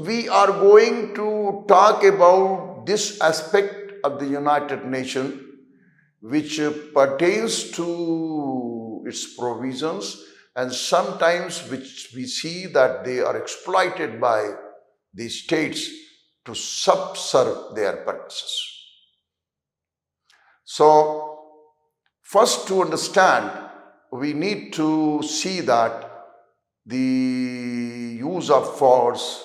we are going to talk about this aspect of the United Nations which pertains to its provisions, and sometimes which we see that they are exploited by the states to subserve their purposes. So, first to understand, we need to see that the use of force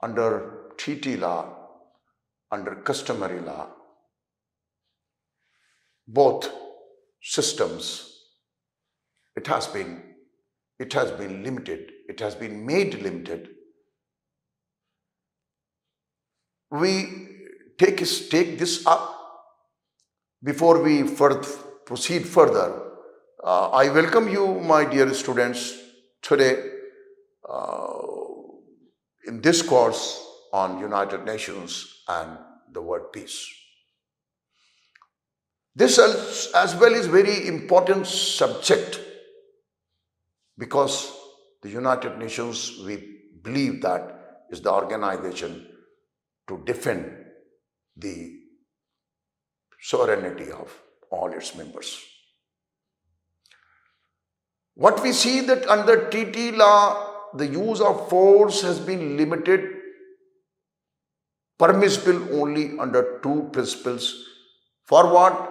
under treaty law, under customary law, both systems, it has been limited, it has been made limited. We take this up before we proceed further. I welcome you, my dear students, today in this course on United Nations and the word peace. This as well is very important subject because the United Nations, we believe that is the organization to defend the sovereignty of all its members. What we see that under treaty law, the use of force has been limited, permissible only under two principles. For what?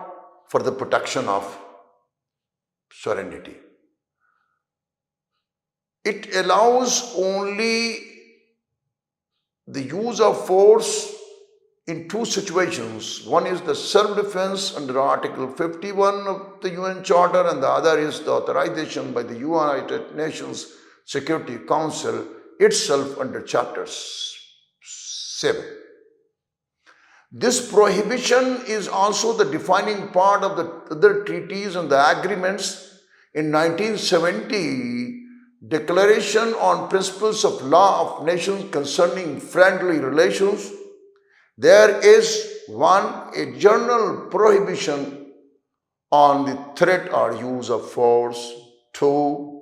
For the protection of sovereignty. It allows only the use of force in two situations. One is the self-defense under Article 51 of the UN Charter, and the other is the authorization by the United Nations Security Council itself under Chapter 7. This prohibition is also the defining part of the other treaties and the agreements. In 1970, Declaration on Principles of Law of Nations concerning Friendly Relations, there is a general prohibition on the threat or use of force. 2,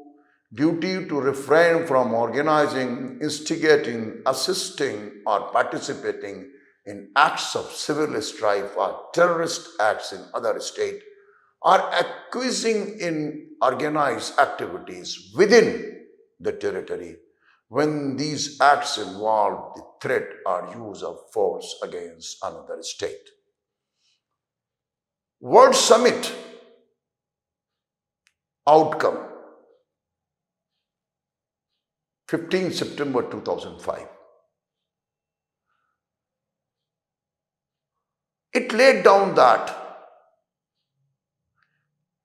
duty to refrain from organizing, instigating, assisting, or participating in acts of civil strife or terrorist acts in other states, or acquiescing in organized activities within the territory when these acts involve the threat or use of force against another state. World Summit outcome, 15 September 2005. It laid down that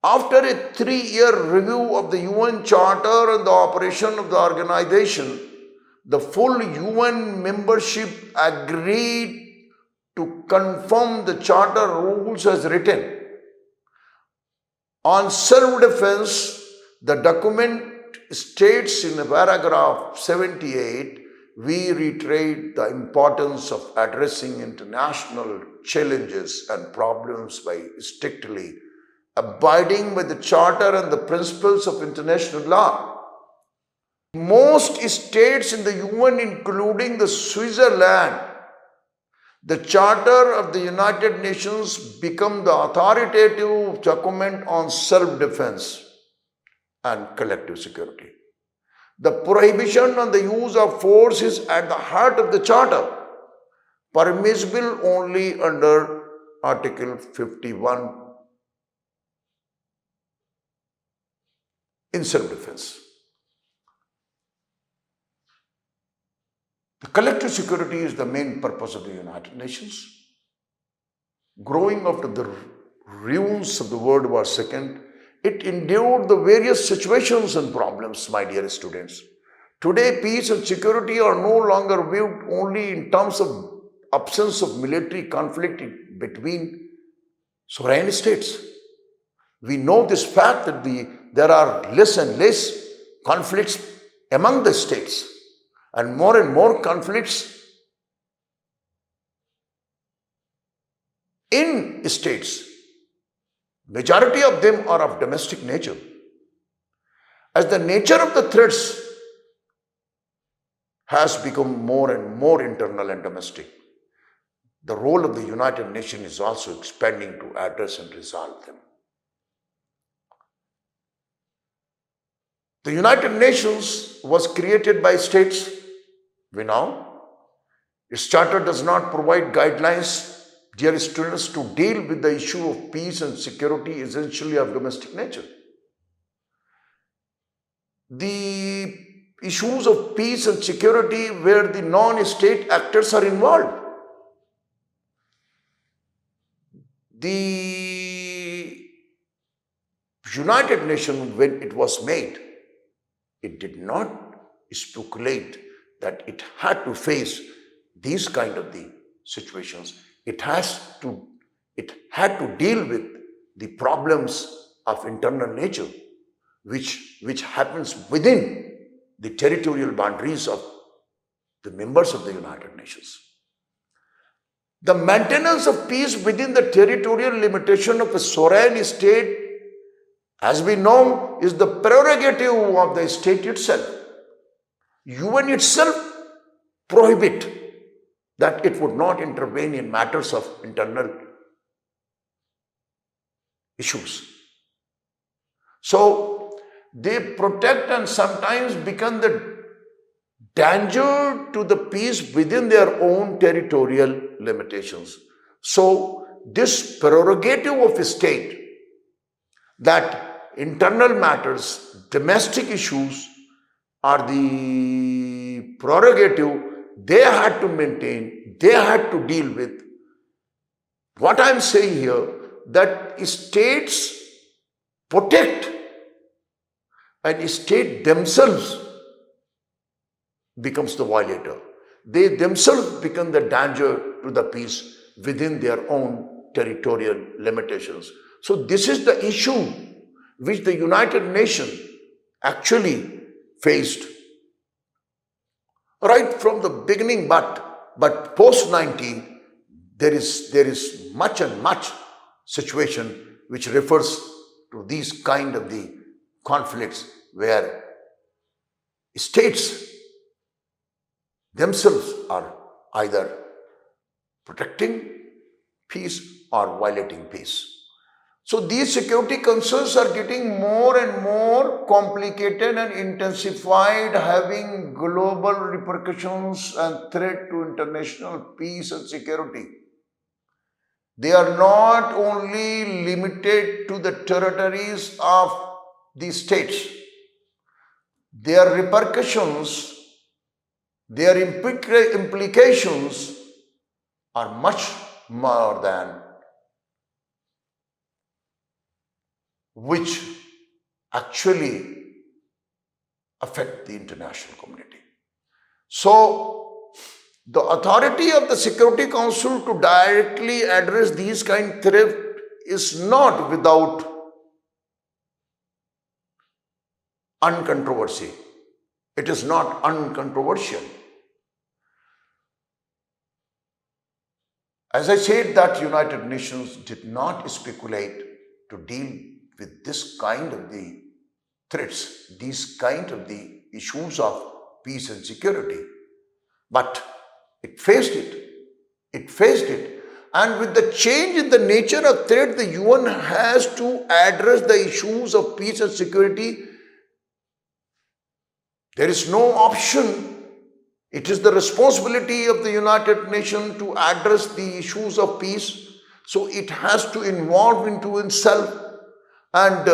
after a 3-year review of the UN Charter and the operation of the organization, the full UN membership agreed to confirm the Charter rules as written. On self-defense, the document states in paragraph 78, we reiterate the importance of addressing international challenges and problems by strictly abiding by the Charter and the principles of international law. Most states in the UN, including the Switzerland, the Charter of the United Nations become the authoritative document on self-defense and collective security. The prohibition on the use of force is at the heart of the Charter, permissible only under Article 51 in self-defense. The collective security is the main purpose of the United Nations. Growing after the ruins of the World War II, it endured the various situations and problems, my dear students. Today, peace and security are no longer viewed only in terms of absence of military conflict between sovereign states. We know this fact that there are less and less conflicts among the states and more conflicts in states. Majority of them are of domestic nature. As the nature of the threats has become more and more internal and domestic. The role of the United Nations is also expanding to address and resolve them. The United Nations was created by states, we know. Its charter does not provide guidelines, dear students, to deal with the issue of peace and security, essentially of domestic nature. The issues of peace and security where the non-state actors are involved. The United Nations, when it was made, it did not speculate that it had to face these kind of the situations. It had to deal with the problems of internal nature, which happens within the territorial boundaries of the members of the United Nations. The maintenance of peace within the territorial limitation of a sovereign state, as we know, is the prerogative of the state itself. UN itself prohibit that it would not intervene in matters of internal issues. So they protect and sometimes become the danger to the peace within their own territorial limitations. So this prerogative of a state, that internal matters, domestic issues are the prerogative they had to maintain, they had to deal with. What I am saying here, that states protect and state themselves becomes the violator. They themselves become the danger to the peace within their own territorial limitations. So this is the issue which the United Nations actually faced right from the beginning, but post 90, there is much and much situation which refers to these kind of the conflicts where states themselves are either protecting peace or violating peace. So these security concerns are getting more and more complicated and intensified, having global repercussions and threat to international peace and security. They are not only limited to the territories of the states. Their repercussions, their implications are much more than which actually affect the international community. So, the authority of the Security Council to directly address these kind of threat is not without uncontroversy. It is not uncontroversial. As I said, that United Nations did not speculate to deal with this kind of the threats, these kind of the issues of peace and security. But it faced it. It faced it. And with the change in the nature of threat, the UN has to address the issues of peace and security. There is no option. It is the responsibility of the United Nations to address the issues of peace. So it has to involve into itself and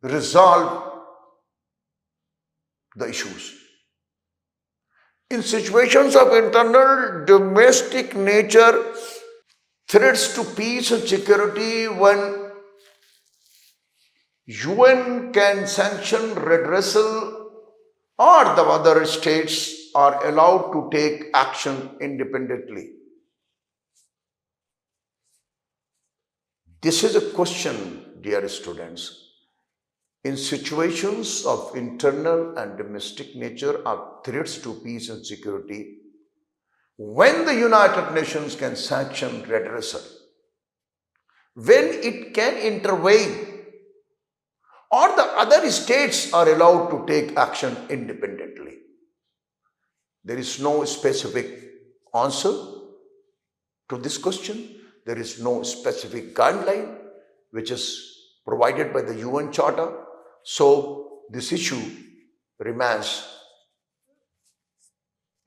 resolve the issues. In situations of internal domestic nature, threats to peace and security, when UN can sanction redressal or the other states are allowed to take action independently. This is a question, dear students. In situations of internal and domestic nature of threats to peace and security, when the United Nations can sanction redressal, when it can intervene, or the other states are allowed to take action independently. There is no specific answer to this question. There is no specific guideline which is provided by the UN Charter. So this issue remains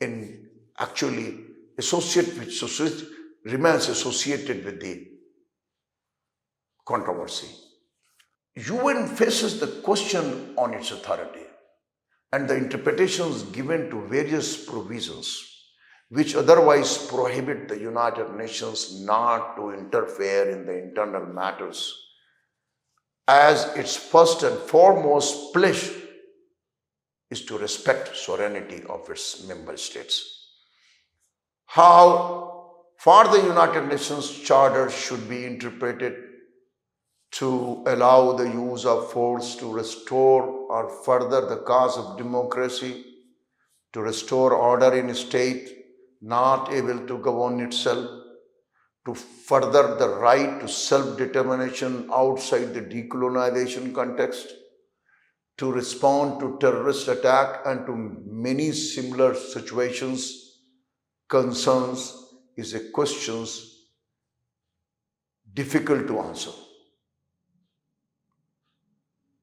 in actually remains associated with the controversy. UN faces the question on its authority and the interpretations given to various provisions which otherwise prohibit the United Nations not to interfere in the internal matters, as its first and foremost pledge is to respect sovereignty of its member states. How far the United Nations Charter should be interpreted to allow the use of force to restore or further the cause of democracy, to restore order in a state not able to govern itself, to further the right to self-determination outside the decolonization context, to respond to terrorist attack and to many similar situations, concerns is a questions difficult to answer.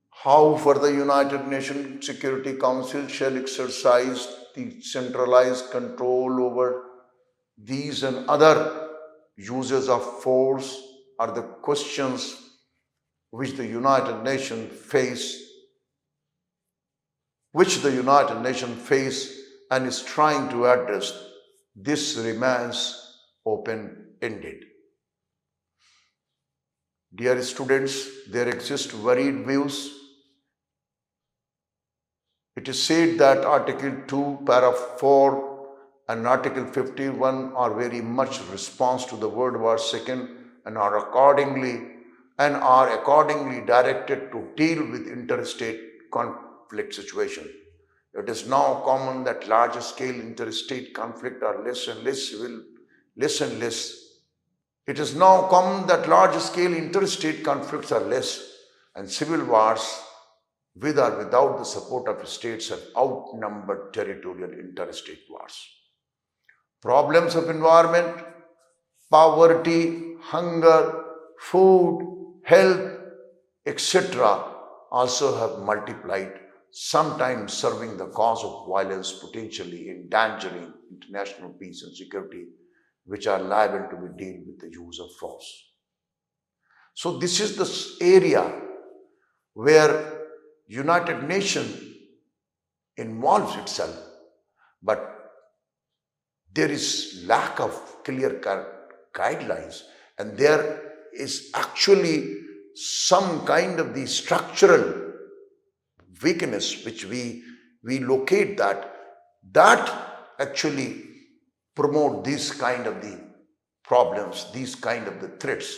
How further United Nations Security Council shall exercise the centralized control over these and other uses of force are the questions which the United Nations face and is trying to address. This remains open-ended. Dear students, there exist varied views. It is said that Article 2, Para 4 and Article 51 are very much response to the World War II and are accordingly directed to deal with interstate conflict situation. It is now common that larger scale interstate conflict are less and less. It is now common that large scale interstate conflicts are less, and civil wars, with or without the support of states, have outnumbered territorial interstate wars. Problems of environment, poverty, hunger, food, health, etc. also have multiplied, sometimes serving the cause of violence, potentially endangering international peace and security, which are liable to be dealt with the use of force. So this is the area where United Nations involves itself, but there is lack of clear-cut guidelines, and there is actually some kind of the structural weakness which we locate that actually promote these kind of the problems, these kind of the threats.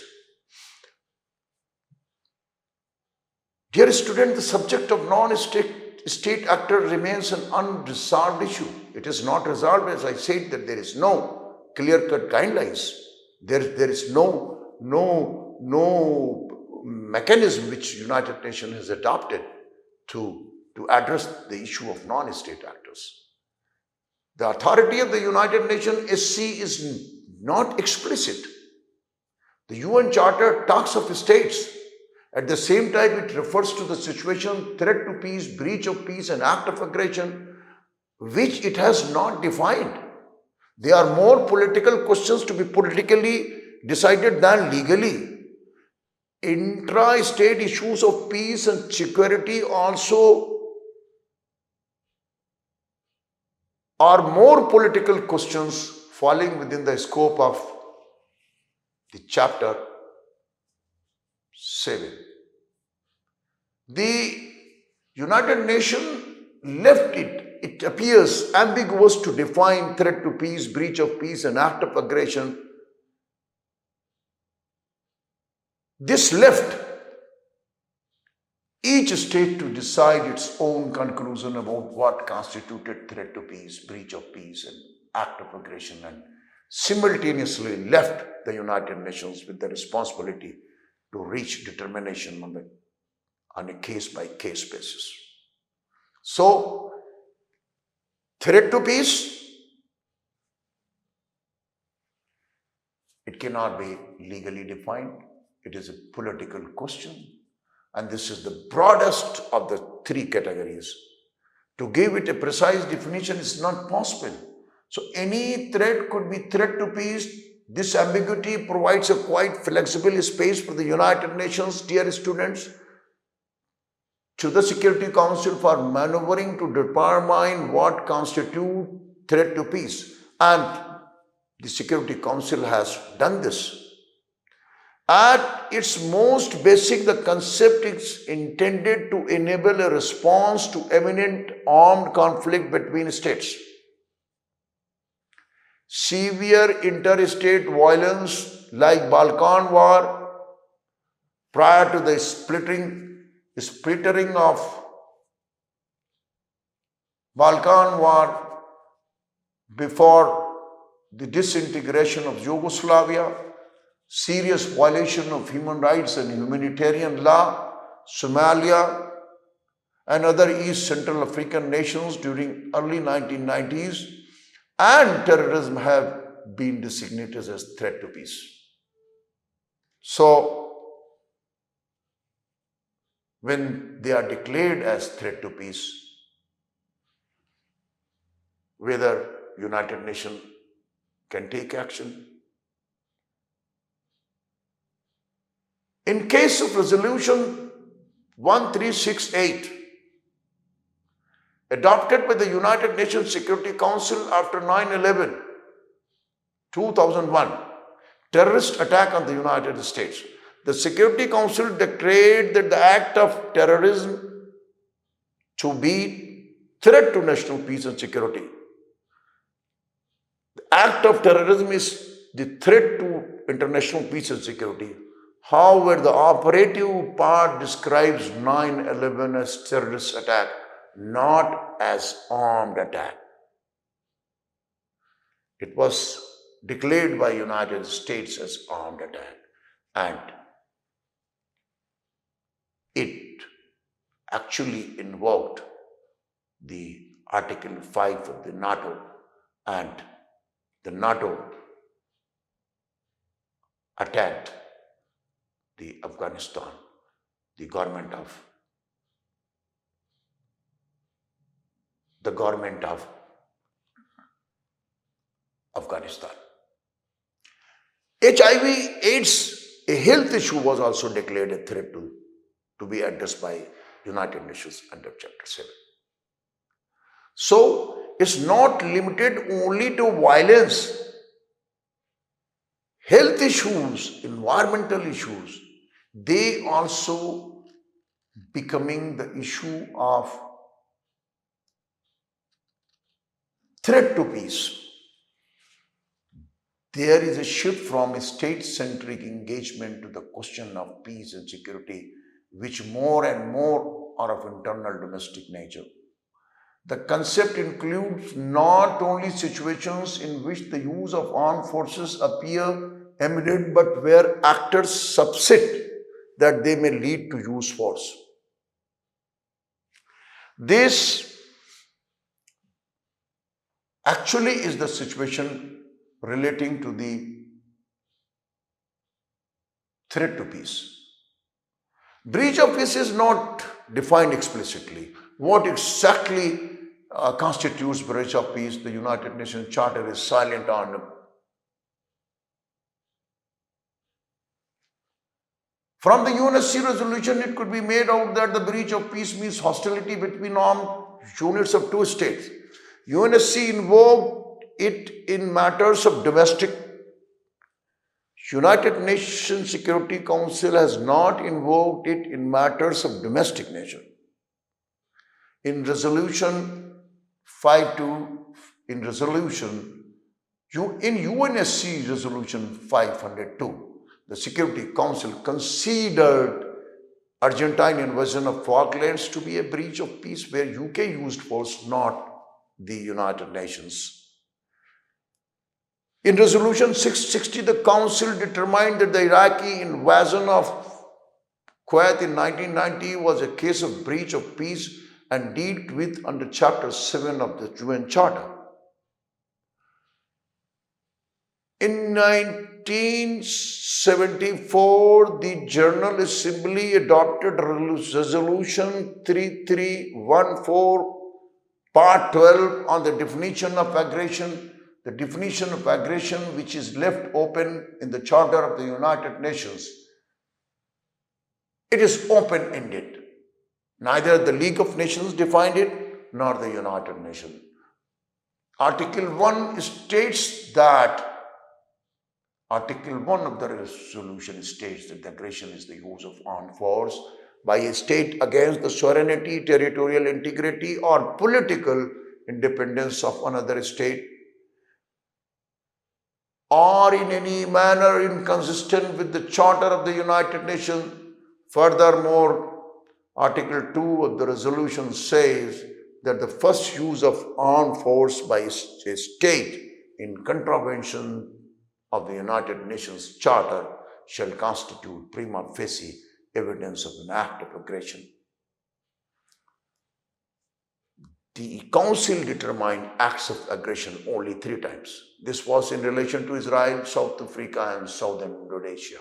Dear student, the subject of non-state actor remains an unresolved issue. It is not resolved, as I said, that there is no clear-cut guidelines. There is no mechanism which United Nations has adopted to address the issue of non-state actors. The authority of the United Nations SC is not explicit. The UN Charter talks of states. At the same time, it refers to the situation, threat to peace, breach of peace, and act of aggression, which it has not defined. They are more political questions to be politically decided than legally. Intra-state issues of peace and security also are more political questions falling within the scope of the chapter 7. The United Nations left it appears ambiguous to define threat to peace, breach of peace, and act of aggression. This left each state to decide its own conclusion about what constituted threat to peace, breach of peace, and act of aggression, and simultaneously left the United Nations with the responsibility to reach determination on a case-by-case basis. So, threat to peace It cannot be legally defined. It is a political question. And this is the broadest of the three categories. To give it a precise definition is not possible. So any threat could be threat to peace. This ambiguity provides a quite flexible space for the United Nations, dear students, to the Security Council for maneuvering to determine what constitutes threat to peace. And the Security Council has done this. At its most basic, the concept is intended to enable a response to imminent armed conflict between states. Severe interstate violence like Balkan War prior to the splittering of Balkan War before the disintegration of Yugoslavia, serious violation of human rights and humanitarian law, Somalia and other East Central African nations during early 1990s, and terrorism have been designated as threat to peace. So, when they are declared as threat to peace, whether United Nations can take action. In case of Resolution 1368, adopted by the United Nations Security Council after 9/11, 2001, terrorist attack on the United States, the Security Council declared that the act of terrorism to be threat to national peace and security. The act of terrorism is the threat to international peace and security. However, the operative part describes 9/11 as terrorist attack, not as armed attack. It was declared by United States as armed attack, and it actually invoked the Article 5 of the NATO, and the NATO attacked the Afghanistan, the government of Afghanistan. HIV/AIDS, a health issue, was also declared a threat to be addressed by United Nations under Chapter 7. So, it's not limited only to violence. Health issues, environmental issues, they also becoming the issue of threat to peace. There is a shift from a state-centric engagement to the question of peace and security, which more and more are of internal domestic nature. The concept includes not only situations in which the use of armed forces appear imminent, but where actors subsit that they may lead to use force. This actually is the situation relating to the threat to peace. Breach of peace is not defined explicitly. What exactly constitutes breach of peace? The United Nations Charter is silent on. From the UNSC resolution, it could be made out that the breach of peace means hostility between armed units of two states. UNSC invoked it in matters of domestic. United Nations Security Council has not invoked it in matters of domestic nature. In resolution 52, in UNSC resolution 502, the Security Council considered Argentine invasion of Falklands to be a breach of peace where UK used force, not the United Nations. In resolution 660, the Council determined that the Iraqi invasion of Kuwait in 1990 was a case of breach of peace and dealt with under Chapter 7 of the UN Charter. In 1974, the General Assembly adopted Resolution 3314, Part 12 on the definition of aggression. The definition of aggression, which is left open in the Charter of the United Nations. It is open-ended. Neither the League of Nations defined it, nor the United Nations. Article 1 states that Article 1 of the resolution states that aggression is the use of armed force by a state against the sovereignty, territorial integrity, or political independence of another state, or in any manner inconsistent with the Charter of the United Nations. Furthermore, Article 2 of the resolution says that the first use of armed force by a state in contravention of the United Nations Charter shall constitute prima facie evidence of an act of aggression. The Council determined acts of aggression only 3 times. This was in relation to Israel, South Africa, and Southern Indonesia.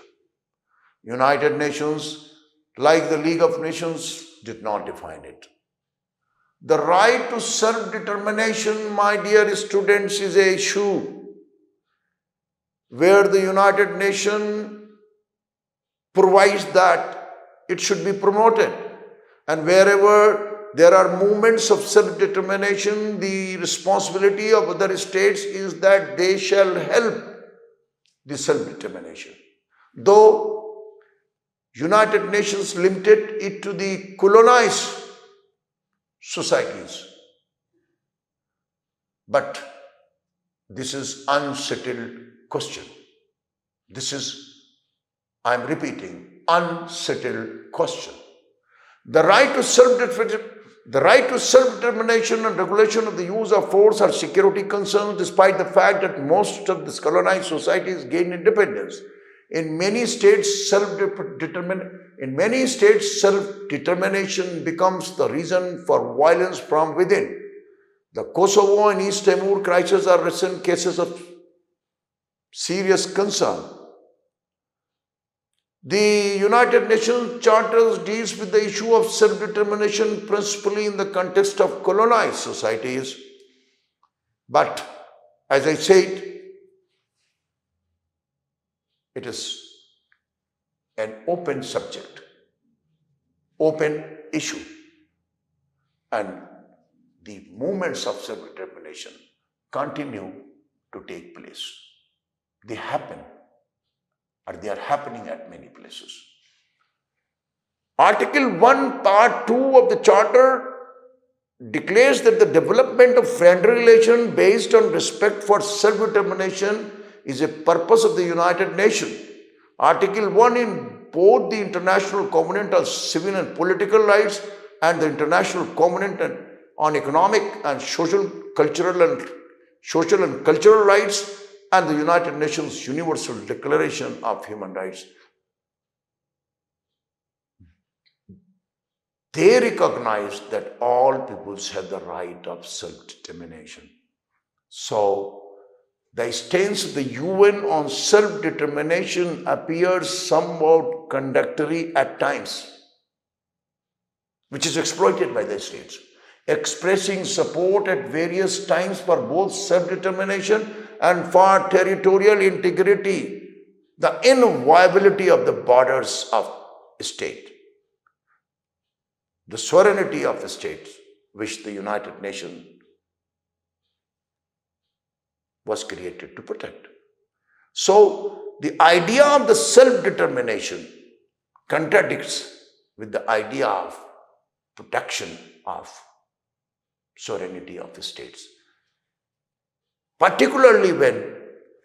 United Nations, like the League of Nations, did not define it. The right to self-determination, my dear students, is an issue where the United Nations provides that it should be promoted. And wherever there are movements of self-determination, the responsibility of other states is that they shall help the self-determination. Though United Nations limited it to the colonized societies. But this is unsettled question. This is, I am repeating, unsettled question. The right to self-determination and regulation of the use of force are security concerns, despite the fact that most of these colonized societies gained independence. In many states, self-determination becomes the reason for violence from within. The Kosovo and East Timor crisis are recent cases of serious concern. The United Nations Charter deals with the issue of self-determination principally in the context of colonized societies. But, as I said, it is an open subject, open issue, and the movements of self-determination continue to take place. They happen, or they are happening at many places. Article 1, Part 2 of the Charter declares that the development of friendly relations based on respect for self-determination is a purpose of the United Nations. Article 1 in both the International Covenant on Civil and Political Rights and the International Covenant on Economic and Social and Cultural Rights and the United Nations Universal Declaration of Human Rights. They recognize that all peoples have the right of self-determination. So, the stance of the UN on self-determination appears somewhat contradictory at times, which is exploited by the states, expressing support at various times for both self-determination and for territorial integrity, the inviolability of the borders of a state, the sovereignty of the states, which the United Nations was created to protect. So, the idea of the self-determination contradicts with the idea of protection of sovereignty of the states. Particularly when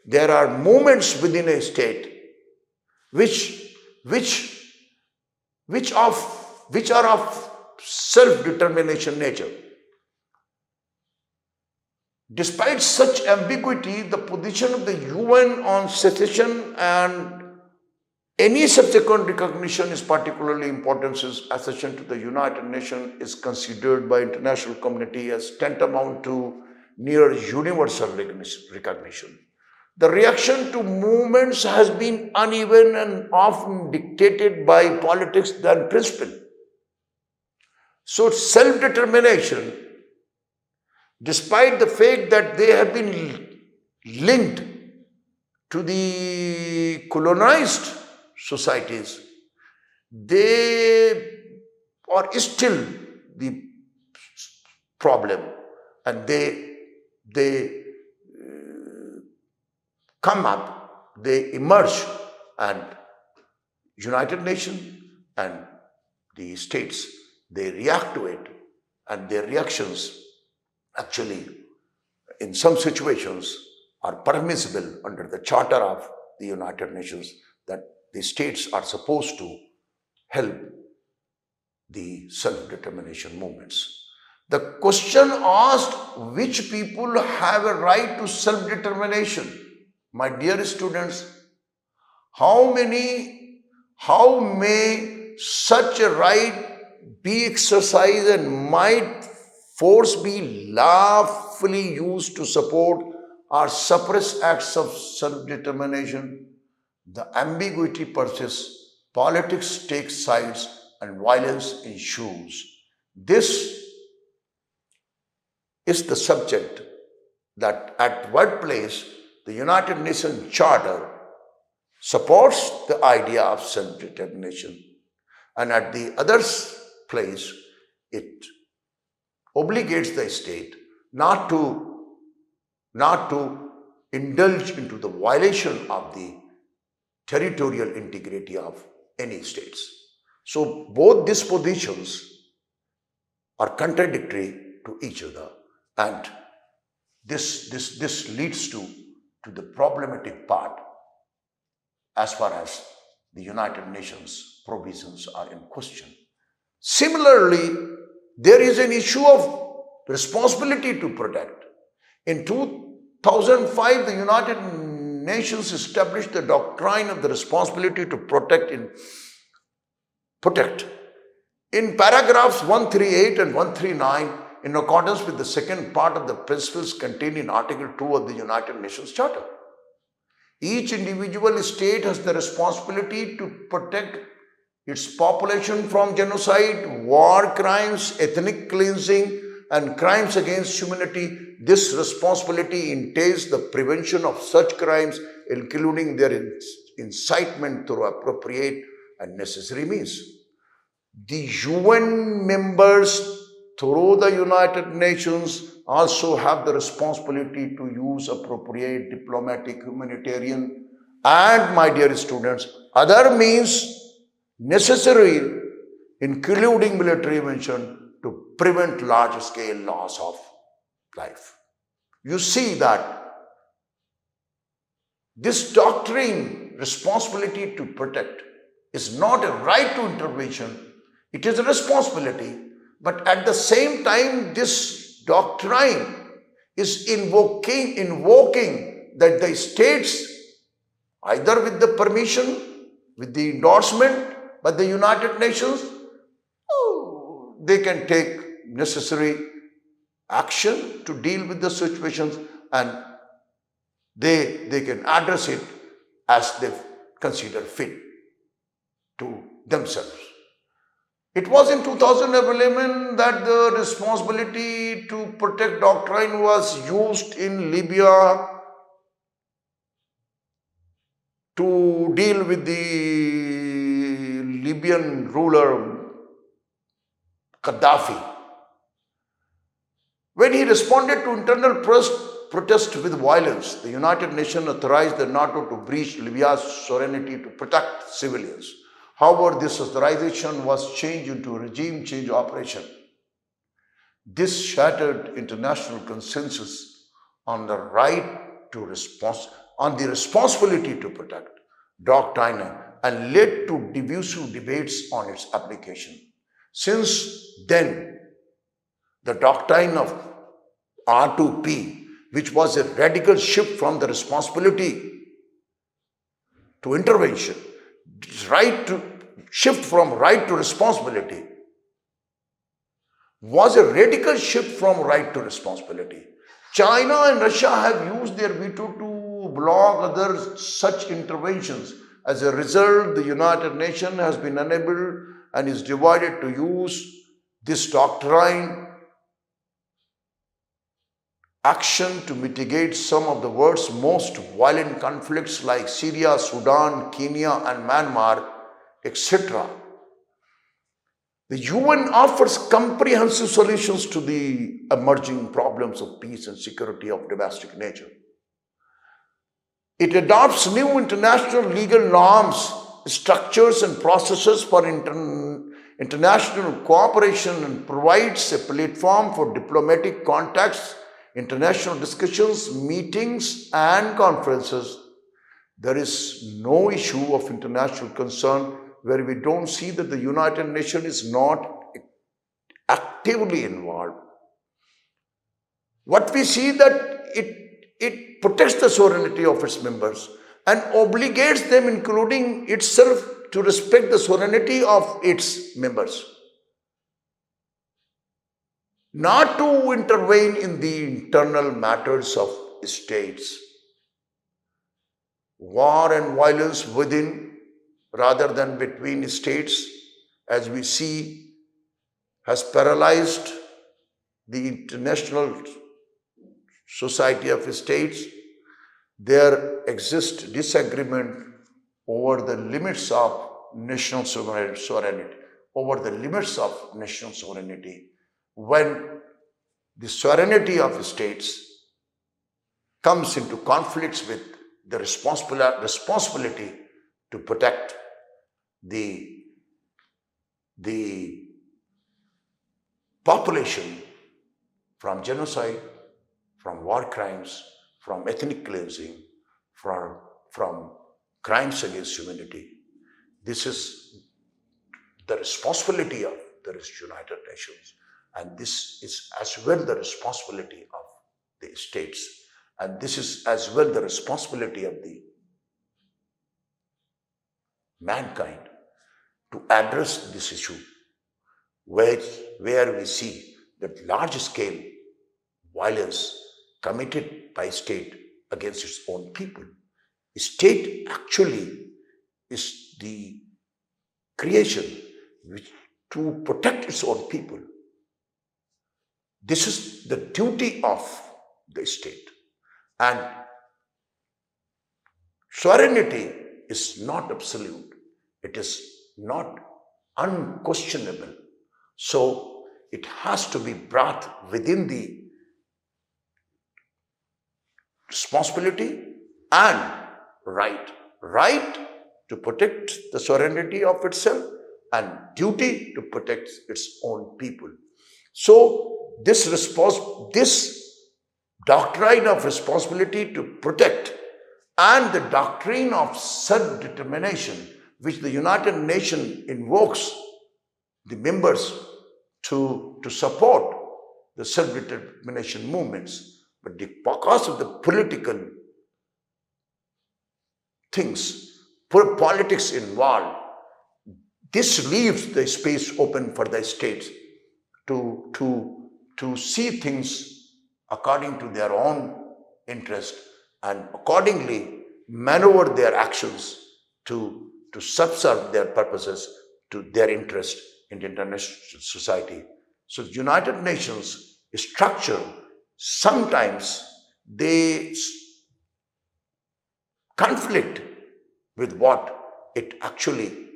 there are movements within a state which are of self-determination nature. Despite such ambiguity, the position of the UN on secession and any subsequent recognition is particularly important, since accession to the United Nations is considered by international community as tantamount to near universal recognition. The reaction to movements has been uneven and often dictated by politics than principle. So self-determination, despite the fact that they have been linked to the colonized societies, they are still the problem, and they come up, they emerge, and United Nations and the states, they react to it, and their reactions actually in some situations are permissible under the Charter of the United Nations, that the states are supposed to help the self-determination movements. The question asked, which people have a right to self-determination? My dear students, how may such a right be exercised, and might force be lawfully used to support or suppress acts of self-determination? The ambiguity persists, politics takes sides, and violence ensues. This is the subject that at one place the United Nations Charter supports the idea of self-determination, and at the other place it obligates the state not to indulge into the violation of the territorial integrity of any states. So both these positions are contradictory to each other, and this leads to the problematic part as far as the United Nations provisions are in question. Similarly, there is an issue of responsibility to protect. In 2005, the United Nations established the doctrine of the responsibility to protect. In paragraphs 138 and 139, in accordance with the second part of the principles contained in Article 2 of the United Nations Charter, each individual state has the responsibility to protect its population from genocide, war crimes, ethnic cleansing, and crimes against humanity. This responsibility entails the prevention of such crimes, including their incitement through appropriate and necessary means. The UN members through the United Nations also have the responsibility to use appropriate diplomatic, humanitarian, and, my dear students, other means necessary, including military intervention, to prevent large-scale loss of life. You see that this doctrine, responsibility to protect, is not a right to intervention, it is a responsibility. But at the same time, this doctrine is invoking that the states, either with the permission, with the endorsement by the United Nations, they can take necessary action to deal with the situations, and they can address it as they consider fit to themselves. It was in 2011 that the responsibility to protect doctrine was used in Libya to deal with the Libyan ruler Gaddafi. When he responded to internal protest with violence, the United Nations authorized the NATO to breach Libya's sovereignty to protect civilians. However, this authorization was changed into a regime change operation. This shattered international consensus on the responsibility to protect doctrine and led to divisive debates on its application. Since then, the doctrine of R2P, which was a radical shift from the responsibility to intervention, shift from right to responsibility, was a radical shift from right to responsibility. China and Russia have used their veto to block other such interventions. As a result, the United Nations has been unable and is divided to use this doctrine action to mitigate some of the world's most violent conflicts like Syria, Sudan, Kenya, and Myanmar, etc. The UN offers comprehensive solutions to the emerging problems of peace and security of domestic nature. It adopts new international legal norms, structures, and processes for international cooperation and provides a platform for diplomatic contacts, international discussions, meetings, and conferences. There is no issue of international concern where we don't see that the United Nations is not actively involved. What we see that it protects the sovereignty of its members and obligates them, including itself, to respect the sovereignty of its members, not to intervene in the internal matters of states. War and violence within rather than between states, as we see, has paralyzed the international society of states. There exists disagreement over the limits of national sovereignty, when the sovereignty of states comes into conflicts with the responsibility to protect the population from genocide, from war crimes, from ethnic cleansing, from crimes against humanity. This is the responsibility of the United Nations, and this is as well the responsibility of the states, and this is as well the responsibility of the mankind to address this issue, where we see that large-scale violence committed by state against its own people. State actually is the creation to protect its own people. This is the duty of the state. And sovereignty is not absolute. It is not unquestionable. So it has to be brought within the responsibility and right. Right to protect the sovereignty of itself and duty to protect its own people. So this doctrine of responsibility to protect and the doctrine of self-determination, which the United Nations invokes the members to support the self-determination movements, but because of the political things, politics involved, this leaves the space open for the states to see things according to their own interest and accordingly maneuver their actions to subserve their purposes to their interest in the international society. So the United Nations structure, sometimes they conflict with what it actually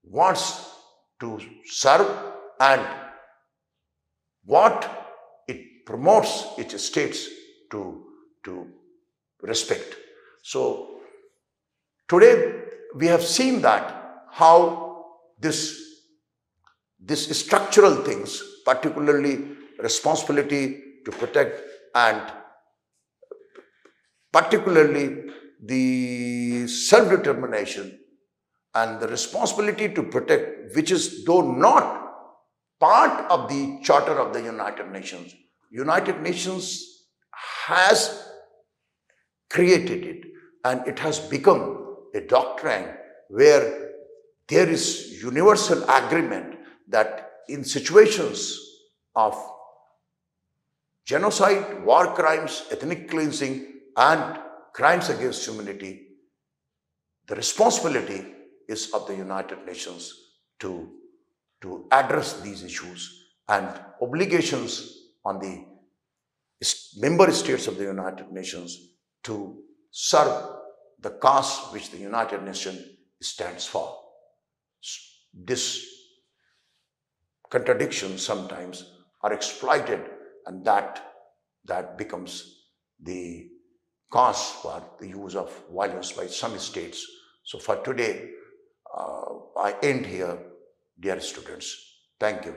wants to serve and what it promotes its states to respect. So today we have seen that how this structural things, particularly responsibility to protect and particularly the self-determination and the responsibility to protect, which is though not part of the Charter of the United Nations. United Nations has created it and it has become a doctrine where there is universal agreement that in situations of genocide, war crimes, ethnic cleansing, and crimes against humanity, the responsibility is of the United Nations to address these issues, and obligations on the member states of the United Nations to serve the cause which the United Nations stands for. This contradictions sometimes are exploited, and that becomes the cause for the use of violence by some states. So for today, I end here, dear students. Thank you.